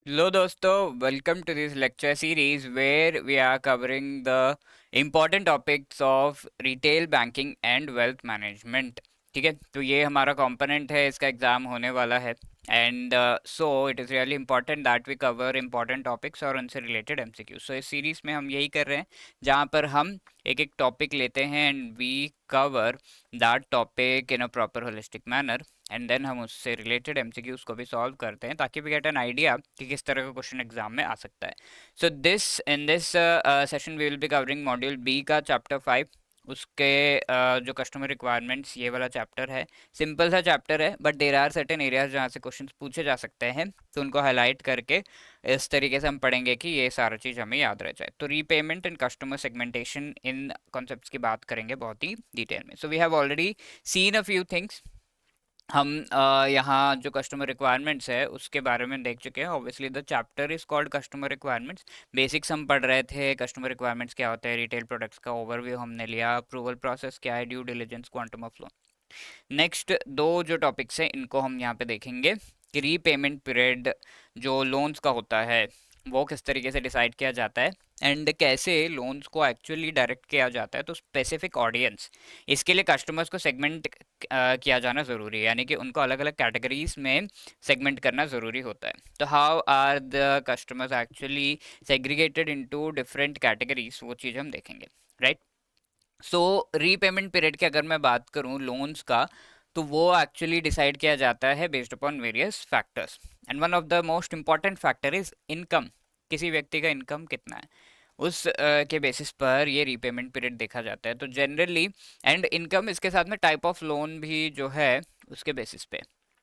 Hello, dosto. Welcome to this lecture series where we are covering the important topics of retail banking and wealth management. ठीक है, तो ये हमारा component है, इसका एग्जाम होने वाला है and so it is really important that we cover important topics और उनसे रिलेटेड एमसीक्यू। सो इस सीरीज में हम यही कर रहे हैं जहाँ पर हम एक एक टॉपिक लेते हैं and we cover that topic in a proper holistic manner and then हम उससे रिलेटेड एमसीक्यूज को भी सॉल्व करते हैं ताकि वी गेट एन आइडिया कि किस तरह का क्वेश्चन एग्जाम में आ सकता है। So this in this session we will be covering module B का चैप्टर 5। उसके जो कस्टमर रिक्वायरमेंट्स ये वाला चैप्टर है, सिंपल सा चैप्टर है but there are certain areas जहाँ से क्वेश्चंस पूछे जा सकते हैं, तो उनको हाईलाइट करके इस तरीके से हम पढ़ेंगे कि ये सारा चीज़ हमें याद रह जाए। तो repayment and customer segmentation in concepts की बात करेंगे बहुत ही डिटेल में। So we have already seen a few things. हम यहाँ जो कस्टमर रिक्वायरमेंट्स है उसके बारे में देख चुके हैं। Obviously the chapter is called customer requirements. Basics हम पढ़ रहे थे, कस्टमर रिक्वायरमेंट्स क्या होता है, रिटेल प्रोडक्ट्स का ओवरव्यू हमने लिया, अप्रूवल प्रोसेस क्या है, due diligence, quantum of loan. Next दो जो टॉपिक्स हैं इनको हम यहाँ पे देखेंगे कि रीपेमेंट पीरियड जो लोन्स का होता है वो किस तरीके से डिसाइड किया जाता है एंड कैसे लोन्स को एक्चुअली डायरेक्ट किया जाता है। तो स्पेसिफिक ऑडियंस, इसके लिए कस्टमर्स को सेगमेंट किया जाना ज़रूरी है, यानी कि उनको अलग अलग कैटेगरीज में सेगमेंट करना ज़रूरी होता है। तो how are the customers actually segregated into different categories, वो चीज़ हम देखेंगे, राइट। सो रीपेमेंट पीरियड की अगर मैं बात करूं लोन्स का, तो वो एक्चुअली डिसाइड किया जाता है based upon various factors and one of the most important factor is income. किसी व्यक्ति का इनकम कितना है, उस के बेसिस पर ये रीपेमेंट पीरियड देखा जाता है। तो जनरली एंड इनकम, इसके साथ में टाइप ऑफ लोन भी जो है उसके बेसिस पे।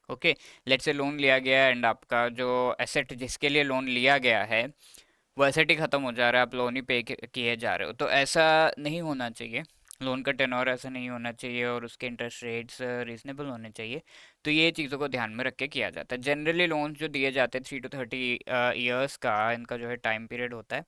ओके, लेट से लोन लिया गया एंड आपका जो एसेट जिसके लिए लोन लिया गया है वो एसेट ही ख़त्म हो जा रहा है, आप लोन ही पे किए जा रहे हो, तो ऐसा नहीं होना चाहिए। लोन का टेनोर ऐसा नहीं होना चाहिए और उसके इंटरेस्ट रेट्स रीजनेबल होने चाहिए। तो ये चीज़ों को ध्यान में रख के किया जाता है। जनरली लोन्स जो दिए जाते हैं 3 to 30 ईयर्स का इनका जो है टाइम पीरियड होता है।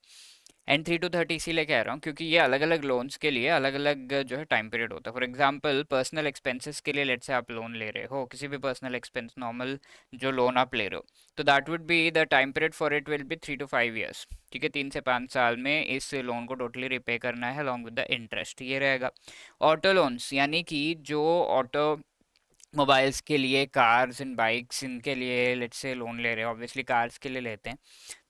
एंड 3 to 30 इसीलिए कह रहा हूँ क्योंकि ये अलग अलग लोन्स के लिए अलग अलग जो है टाइम पीरियड होता है। फॉर एग्जांपल पर्सनल एक्सपेंसेस के लिए लेट से आप लोन ले रहे हो, किसी भी पर्सनल एक्सपेंस नॉर्मल जो लोन आप ले रहे हो, तो that would be the time period for it will be 3 to 5 years. ठीक है, 3 से 5 साल में इस लोन को टोटली रिपे करना है अलॉन्ग विद द इंटरेस्ट, ये रहेगा। ऑटो लोन्स यानी कि जो ऑटो मोबाइल्स के लिए, कार्स एंड बाइक्स, इनके लिए लेट्स से लोन ले रहे हैं, ऑब्वियसली कार्स के लिए लेते हैं,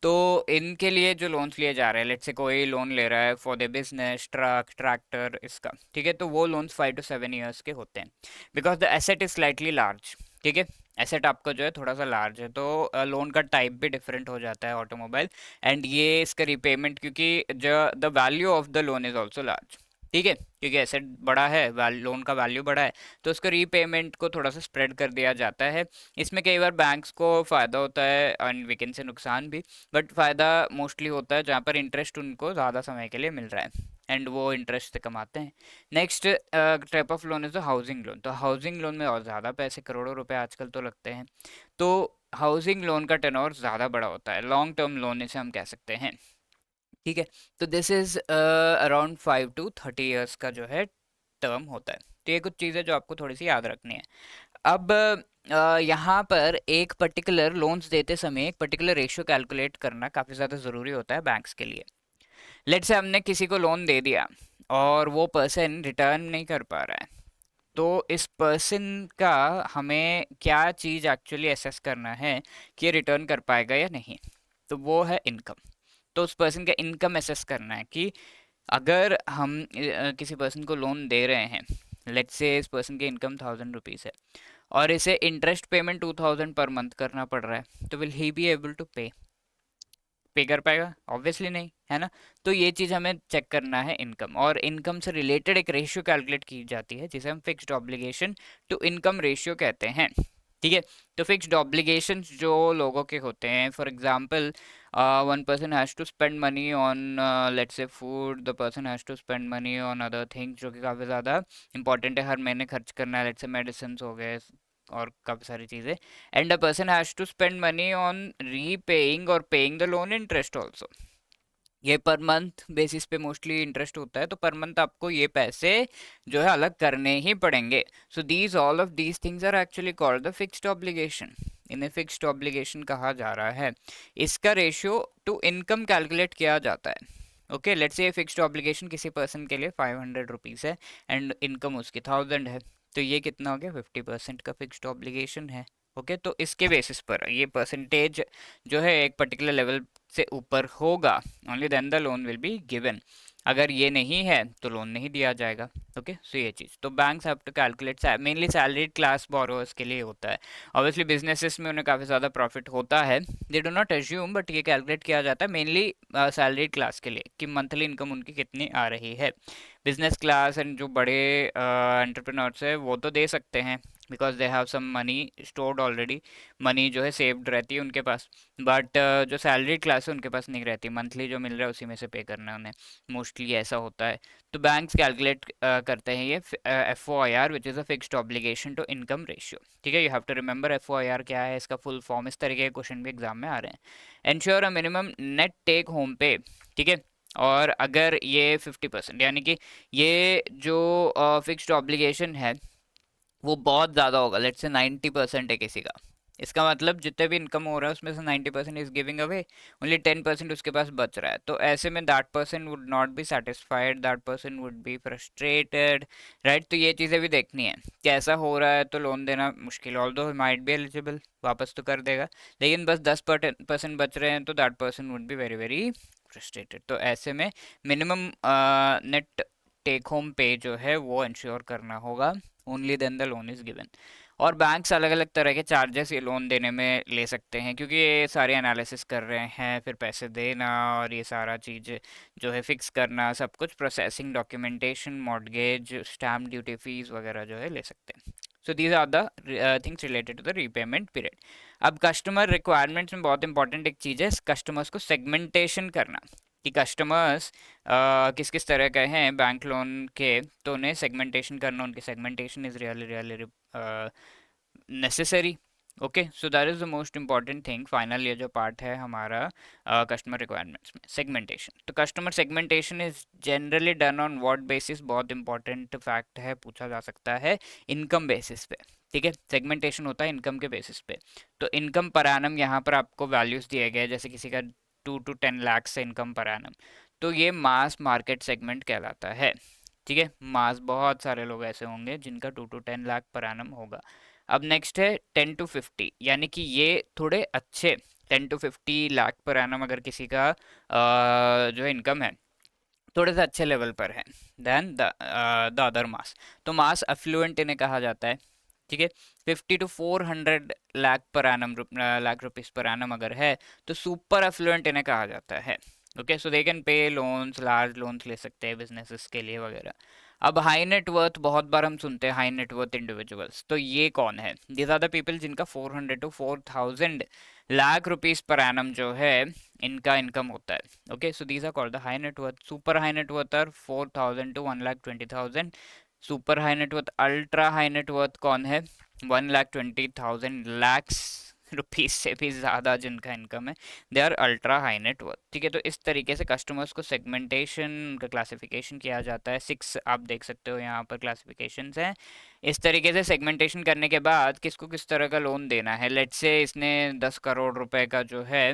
तो इनके लिए जो लोन्स लिए जा रहे हैं, लेट्स से कोई लोन ले रहा है for the business, truck, tractor, इसका, ठीक है, तो वो लोन्स 5 to 7 ईयर्स के होते हैं because the asset is slightly large. ठीक है, एसेट आपका जो है थोड़ा सा लार्ज है, तो लोन का टाइप भी डिफरेंट हो जाता है ऑटोमोबाइल एंड ये इसका रिपेमेंट, क्योंकि जो the value of the loan is also large. ठीक है, क्योंकि एसेट बड़ा है, लोन का वैल्यू बड़ा है, तो उसका रीपेमेंट को थोड़ा सा स्प्रेड कर दिया जाता है। इसमें कई बार बैंक्स को फ़ायदा होता है एंड वीकेंड से नुकसान भी, बट फ़ायदा मोस्टली होता है जहाँ पर इंटरेस्ट उनको ज़्यादा समय के लिए मिल रहा है एंड वो इंटरेस्ट से कमाते हैं। Next type of loan is the housing loan. तो हाउसिंग लोन में और ज़्यादा पैसे, करोड़ों रुपए आजकल तो लगते हैं, तो हाउसिंग लोन का टेनोर ज़्यादा बड़ा होता है, लॉन्ग टर्म लोन इसे हम कह सकते हैं। ठीक है, तो this is around 5 to 30 years का जो है टर्म होता है। तो ये कुछ चीज़ें जो आपको थोड़ी सी याद रखनी है। अब यहाँ पर एक पर्टिकुलर लोन्स देते समय एक पर्टिकुलर रेशियो कैलकुलेट करना काफ़ी ज़्यादा ज़रूरी होता है बैंक्स के लिए। लेट से हमने किसी को लोन दे दिया और वो पर्सन रिटर्न नहीं कर पा रहा है, तो इस पर्सन का हमें क्या चीज़ एक्चुअली एसेस करना है कि ये रिटर्न कर पाएगा या नहीं, तो वो है इनकम। तो उस पर्सन का इनकम एसेस करना है कि अगर हम किसी पर्सन को लोन दे रहे हैं, लेट्स से इस पर्सन की इनकम 1000 रुपीज़ है और इसे इंटरेस्ट पेमेंट 2000 पर मंथ करना पड़ रहा है, तो will he be able to pay, pay कर पाएगा? ऑब्वियसली नहीं, है ना। तो ये चीज़ हमें चेक करना है इनकम, और इनकम से रिलेटेड एक रेशियो कैलकुलेट की जाती है जिसे हम fixed obligation to income ratio कहते हैं। ठीक है, तो फिक्स्ड ऑब्लिगेशन जो लोगों के होते हैं, for example one person has to spend money on let's say food, the person has to spend money on other things जो कि काफ़ी ज़्यादा इंपॉर्टेंट है, हर महीने खर्च करना है, लेट्स से मेडिसिन हो गए और काफ़ी सारी चीज़ें, and a person has to spend money on repaying or paying the loan interest also। ये पर मंथ बेसिस पे मोस्टली इंटरेस्ट होता है, तो पर मंथ आपको ये पैसे जो है अलग करने ही पड़ेंगे। So these all of these things are actually called the fixed obligation. इन्हें फिक्स्ड ऑब्लिगेशन कहा जा रहा है। इसका रेशियो टू इनकम कैलकुलेट किया जाता है। Okay, let's say fixed obligation किसी पर्सन के लिए 500 रुपीज़ है एंड इनकम उसकी 1000 है, तो ये कितना हो गया, 50% का फिक्स्ड ऑब्लिगेशन है। ओके, तो इसके बेसिस पर ये परसेंटेज जो है एक पर्टिकुलर लेवल से ऊपर होगा, only then the loan will be given. अगर ये नहीं है तो लोन नहीं दिया जाएगा। ओके, सो ये चीज़ तो banks have to calculate, mainly salaried class borrowers के लिए होता है। ऑब्वियसली बिजनेसेस में उन्हें काफ़ी ज़्यादा प्रॉफिट होता है, they do not assume, but ये कैलकुलेट किया जाता है मेनली सैलरीड क्लास के लिए कि मंथली इनकम उनकी कितनी आ रही है। बिजनेस क्लास एंड जो बड़े एंटरप्रेन्योर्स है वो तो दे सकते हैं, because they have some money stored already, money जो है सेव्ड रहती है उनके पास। बट जो सैलरी क्लास है उनके पास नहीं रहती, मंथली जो मिल रहा है उसी में से पे करना है उन्हें, मोस्टली ऐसा होता है। तो बैंक्स कैलकुलेट करते हैं ये F O I R, which is a fixed obligation to income ratio. ठीक है, you have to remember F O I R क्या है, इसका फुल फॉर्म, इस तरीके के क्वेश्चन भी एग्जाम में आ रहे हैं। Ensure a minimum net take home pay. ठीक है, और अगर ये 50%, यानी कि ये जो फिक्स्ड ऑब्लिगेशन है वो बहुत ज़्यादा होगा, लेट्स से 90% है किसी का, इसका मतलब जितने भी इनकम हो रहा है उसमें से 90% इज गिविंग अवे, ओनली 10% उसके पास बच रहा है, तो ऐसे में that person would not be satisfied, that person would be frustrated, right. तो ये चीज़ें भी देखनी है, कैसा हो रहा है तो लोन देना मुश्किल, ऑल्दो माइट बी एलिजिबल, वापस तो कर देगा, लेकिन बस 10% बच रहे हैं तो that person would be very very frustrated. तो ऐसे में मिनिमम नेट टेक होम पे जो है वो इंश्योर करना होगा, only then the loan is given. और बैंक्स अलग अलग तरह के चार्जेस ये लोन देने में ले सकते हैं, क्योंकि ये सारे एनालिसिस कर रहे हैं, फिर पैसे देना और ये सारा चीज़ जो है फिक्स करना, सब कुछ, processing, documentation, mortgage, stamp duty fees वगैरह जो है ले सकते हैं। So these are the things related to the repayment period. अब कस्टमर रिक्वायरमेंट्स में बहुत इंपॉर्टेंट एक चीज़ है कस्टमर्स को सेगमेंटेशन करना, कि कस्टमर्स किस किस तरह के हैं बैंक लोन के, तो उन्हें सेगमेंटेशन करना, उनकी segmentation is really really necessary. Okay, so that is the most important thing. Final ये जो पार्ट है हमारा कस्टमर रिक्वायरमेंट्स में, सेगमेंटेशन। तो customer segmentation is generally done on what basis, बहुत इंपॉर्टेंट फैक्ट है, पूछा जा सकता है, इनकम बेसिस पे। ठीक है, सेगमेंटेशन होता है इनकम के बेसिस पे। तो इनकम पर एनम यहाँ पर आपको वैल्यूज दिए गए, जैसे किसी का 2 to 10 लाख से इनकम पर एनम, तो ये मास मार्केट सेगमेंट कहलाता है। ठीक है, मास, बहुत सारे लोग ऐसे होंगे जिनका 2 to 10 लाख पर एनम होगा। अब नेक्स्ट है 10 to 50, यानी कि ये थोड़े अच्छे, 10 to 50 लाख पर एनम अगर किसी का जो इनकम है थोड़े से अच्छे लेवल पर है, देन द अदर मास, तो मास अफ्लुएंट इन्हें कहा जाता है। ठीक है, 50 to 400 lakh per annum, lakh rupees per annum अगर है तो सुपर अफ्लुएंट इन्हें कहा जाता है। Okay, so they can pay loans, large loans ले सकते हैं बिजनेसेस के लिए वगैरह। अब हाई नेट वर्थ, बहुत बार हम सुनते हैं हाई नेट वर्थ इंडिविजुअल्स, तो ये कौन है, दीज आर द पीपल जिनका 400 to 4000 lakh rupees per annum जो है इनका इनकम होता है। Okay, so these are called the high net worth. Super high net worth are 4000 to 1,20,000। Super high net worth, ultra high net worth कौन है, 1,20,000 lakhs rupees से भी ज़्यादा जिनका इनकम है, they are ultra high net worth. ठीक है, तो इस तरीके से कस्टमर्स को सेगमेंटेशन का क्लासिफिकेशन किया जाता है। 6 आप देख सकते हो यहाँ पर क्लासिफिकेशंस हैं। इस तरीके से सेगमेंटेशन करने के बाद किसको किस तरह का लोन देना है, लेट्स से इसने 10 करोड़ रुपए का जो है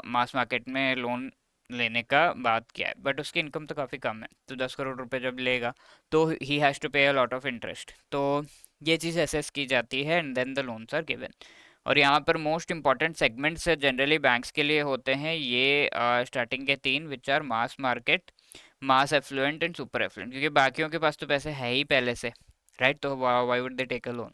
मास मार्केट में लोन लेने का बात किया है, बट उसकी इनकम तो काफ़ी कम है, तो 10 करोड़ रुपए जब लेगा तो ही हैज़ टू पे अ लॉट ऑफ इंटरेस्ट। तो ये चीज़ असेस की जाती है and then the loans are given. और यहाँ पर most important segments generally banks के लिए होते हैं ये स्टार्टिंग के 3, which are mass market, mass affluent and super affluent, क्योंकि बाकियों के पास तो पैसे है ही पहले से, राइट, तो why would they take a loan,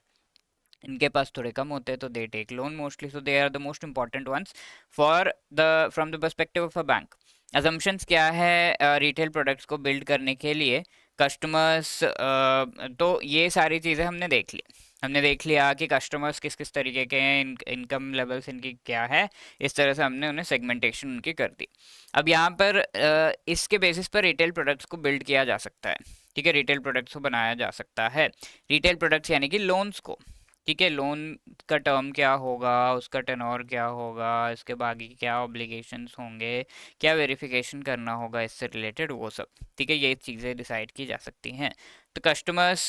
इनके पास थोड़े कम होते हैं तो they take loan mostly, so they are the most important ones for the from the perspective of a bank. Assumptions क्या है रिटेल प्रोडक्ट्स को बिल्ड करने के लिए, कस्टमर्स, तो ये सारी चीज़ें हमने देख ली, हमने देख लिया कि कस्टमर्स किस किस तरीके के हैं, इनकम लेवल्स इनकी क्या है, इस तरह से हमने उन्हें सेगमेंटेशन उनकी कर दी। अब यहाँ पर इसके बेसिस पर रिटेल प्रोडक्ट्स को बिल्ड किया जा सकता है। ठीक है, रिटेल प्रोडक्ट्स को बनाया जा सकता है, रिटेल प्रोडक्ट्स यानी कि लोन्स को। ठीक है, लोन का टर्म क्या होगा, उसका टेनोर क्या होगा, इसके बाकी क्या ऑब्लिगेशंस होंगे, क्या वेरिफिकेशन करना होगा इससे रिलेटेड, वो सब। ठीक है, ये चीज़ें डिसाइड की जा सकती हैं। तो कस्टमर्स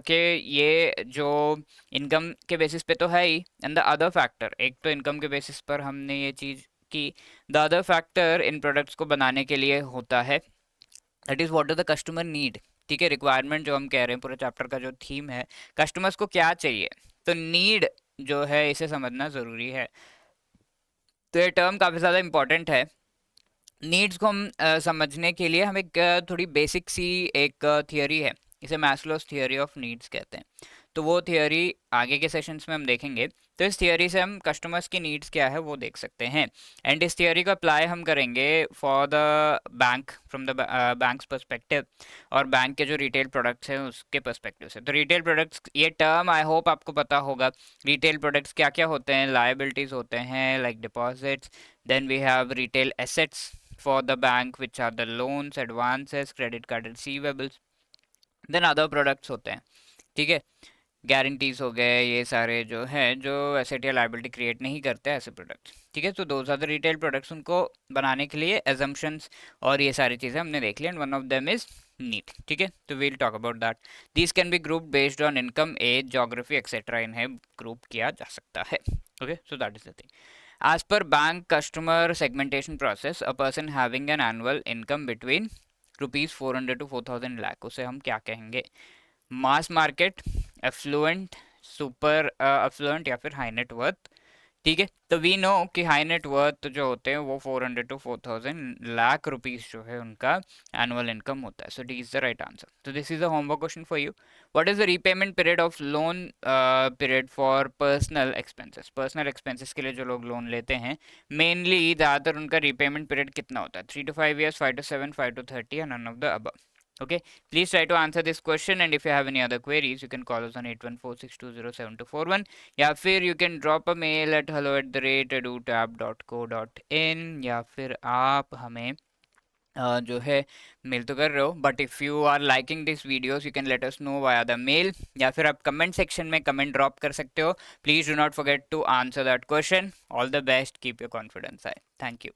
के ये जो इनकम के बेसिस पे तो है ही, एंड द अदर फैक्टर, एक तो इनकम के बेसिस पर हमने ये चीज़ की, the other factor in products को बनाने के लिए होता है, that is what do the customer need. ठीक है, रिक्वायरमेंट जो हम कह रहे हैं, पूरे चैप्टर का जो थीम है, कस्टमर्स को क्या चाहिए, तो नीड जो है इसे समझना ज़रूरी है। तो ये टर्म काफ़ी ज़्यादा इंपॉर्टेंट है। नीड्स को हम समझने के लिए हम एक थोड़ी बेसिक सी एक थियोरी है, इसे मैस्लोस थियोरी ऑफ नीड्स कहते हैं। तो वो थियोरी आगे के सेशंस में हम देखेंगे। तो इस थियोरी से हम कस्टमर्स की नीड्स क्या है वो देख सकते हैं, एंड इस थियोरी को अप्लाई हम करेंगे for the bank, from the banks perspective, और बैंक के जो रिटेल प्रोडक्ट्स हैं उसके पर्सपेक्टिव से। तो रिटेल प्रोडक्ट्स, ये टर्म आई होप आपको पता होगा। रिटेल प्रोडक्ट्स क्या क्या होते हैं, लायबिलिटीज़ होते हैं like deposits, then we have retail assets for the bank which are the loans, advances, credit card receivables, then other products होते हैं। ठीक है, गारंटीज हो गए, ये सारे जो है जो एसेट या लाइबिलिटी क्रिएट नहीं करते ऐसे प्रोडक्ट्स। ठीक है, तो दो ज़्यादा रिटेल प्रोडक्ट्स, उनको बनाने के लिए एजम्पशंस और ये सारी चीज़ें हमने देख ली, and one of them is need. ठीक है, तो we'll talk about that. These can be group based on income, age, geography etcetera, इन्हें ग्रुप किया जा सकता है। Okay, so that is the thing. As per bank customer segmentation process, a person having an annual income between rupees 400 to 4000 lakh, उसे हम क्या कहेंगे, mass market, affluent, super affluent, या फिर हाई नेट वर्थ। ठीक है, तो वी नो कि हाई नेट वर्थ जो होते हैं वो 400 to 4000 लाख रुपीस जो है उनका एनुअल इनकम होता है। So D is the right answer. तो this is a homework question for you. What is the repayment period of loan period for personal expenses? Personal expenses के लिए जो लोग लोन लेते हैं, मेनली ज़्यादातर उनका रीपेमेंट पीरियड कितना होता है? 3 to 5 years, 5 to 7, 5 to 30, and none of the above. Okay, please try to answer this question, and if you have any other queries, you can call us on 8146207241, या फिर you can drop a mail at hello@edutab.co.in, या फिर आप हमें जो है mail तो कर रहे हो, but if you are liking this videos you can let us know via the mail, या फिर आप कमेंट सेक्शन में कमेंट ड्रॉप कर सकते हो। Please do not forget to answer that question. All the best, keep your confidence high. Thank you.